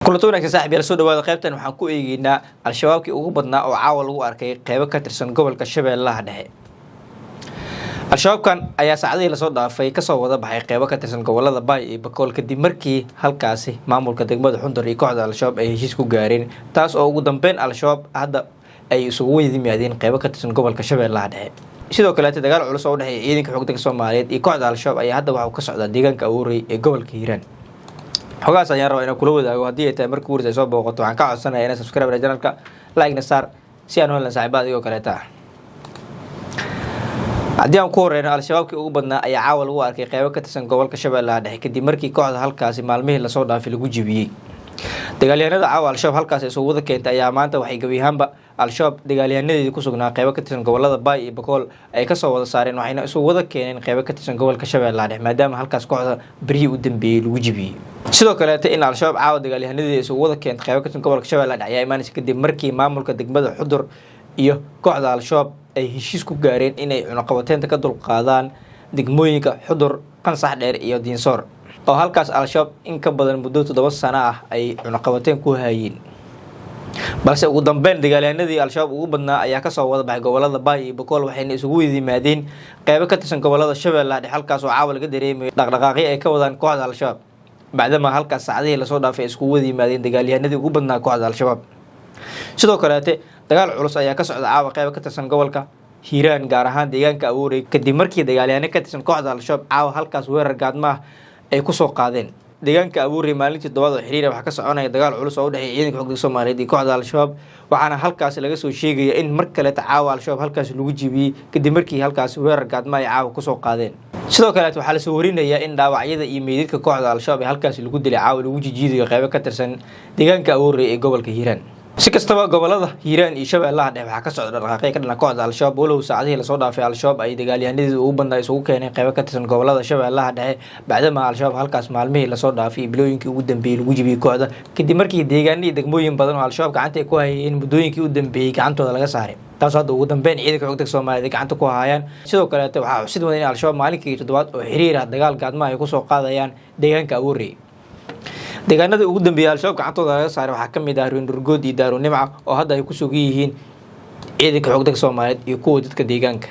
kulanti wanaagsan saaxiibayaal soo dhawaada qaybtan waxaan ku eegaynaa al-shabaabkii ugu badnaa oo caawa lagu arkay qaybo ka tirsan gobolka Shabeellaha Dhexe. Al-shabaabkan ayaa saacadihii la soo dhaafay ka soo wada baxay qaybo ka tirsan gobolada Bay iyo Bakool kadib markii halkaasi maamulka degmada Xundur iyo kooxda al-shabaab ay heshiis ku gaareen taas oo ugu dambeyn al-shabaab hadda ay isugu yimaadeen qaybo ka tirsan gobolka Shabeellaha Dhexe. sidoo kale dagaal culus oo u dhaxeeya ciidanka xoogga Soomaaliyeed iyo kooxda al-shabaab ayaa hadda waxa uu ka socdaa deegaanka Awoorey ee gobolka Hiiraan. xogaas ayaan rabaa inaan kula wadaago haddii ay tahay markii ugu soo booqato waxaan ka codsanayaa inaad subscribe channelka like-na saar si aan helan saaxiibada iyo kaleeta. haddii aan ku horeyno al-shabaabkii ugu badnaa ayaa caawa lagu arkay qaybo ka tirsan gobolka Shabeellaha Dhexe kadib markii kooxda halkaasi maalmihii la soo dhaafay lagu jibiyay. dagaalyahanada caawa al-shabaab halkaas ay soo wada keentay ayaa maanta waxay gabi ahaanba al-shabaab dagaalyahanadeedii ku sugnaa qaybo ka tirsan gobolada Bay iyo Bakool ay ka soo wada saareen waxayna isu wada keeneen qaybo ka tirsan gobolka Shabeellaha Dhexe maadaama halkaas kooxda berihii u dambeeyay lagu jibiyay. sidoo kale in al-shabaab caawa dagaalyahanadii isu wada keentay qaybo ka tirsan gobolka Shabeellaha Dhexe ayaa imaanaysa kadib markii maamulka degmada Xudur iyo kooxda al-shabaab ay heshiis ku gaareen inay cunaqabateynta ka dulqaadaan degmooyinka Xudur, Qansax Dheer iyo Diinsoor oo halkaas al-shabaab in ka badan muddo 7 sano ah ay cunaqabateyn ku hayeen. balse ugu dambeyn dagaalyahanadii al-shabaab ugu badnaa ayaa ka soo wada baxay gobolada Bay iyo Bakool waxayna isugu yimaadeen qaybo ka tirsan gobolada Shabeellaha Dhexe halkaas oo caawa laga dareemayo dhaqdhaqaaqyo ay ka wadaan kooxda al-shabaab maadaama halkaas saacadihii la soo dhaafay isku wada yimaadeen dagaalyahanadii ugu badnaa kooxda al-shabaab. sidoo kale dagaal culus ayaa ka socda caawa qaybo ka tirsan gobolka Hiiraan gaar ahaan deegaanka Awoorey kadib markii dagaalyahano ka tirsan kooxda al-shabaab caawa halkaas weerar gaadma ah ay ku soo qaadeen. deegaanka Awoorey maalintii 7 oo xiriir waxa ka soconaya dagaal culus oo u dhaxeeya ciidanka xoogga Soomaaliyeed iyo kooxda al-shabaab waxaana halkaas laga soo sheegaya in mar kale caawa al-shabaab halkaas lagu jibiyay kadib markii halkaas weerar gaadma ay caawa ku soo qaadeen. sidoo kale waxaa la soo warinayaa in dhaawacyada iyo meydadka kooxda al-shabaab ee halkaas lagu dilay caawa lagu jijiidayo qaybo ka tirsan deegaanka Awoorey ee gobolka Hiiraan. si kastaba gobolada Hiiraan iyo Shabeellaha Dhexe waxa ka socda dhaqdhaqaaqyo ka dhan ah kooxda al-shabaab walow saacadihii la soo dhaafay al-shabaab ay dagaalyahanadii ugu badnaa isugu keeneen qaybo ka tirsan gobolada Shabeellaha Dhexe bacdama al-shabaab halkaas maalmihii la soo dhaafay bilooyinkii ugu dambeeyay lagu jibiyay kooxda kadib markii deegaanadii degmooyin badan oo al-shabaab gacanta ay ku hayeen muddooyinkii u dambeeyay gacantooda laga saaray taas hadda ugu dambeyn ciidanka xoogga Soomaaliyeed gacanta ku hayaan. sidoo kale waxaa xusid mudan in al-shabaab maalinkii 7 oo xiriir ah dagaal gaadma ay ku soo qaadayaan deegaanka Awoorey. deegaanada ugu dambeeyay al-shabaab gacantooda laga saaray waxaa ka mid ah Ruunurgood iyo Daaru Nimca oo hadda ay ku sugan yihiin ciidanka xoogga Soomaaliyeed iyo kuwa dadka deegaanka.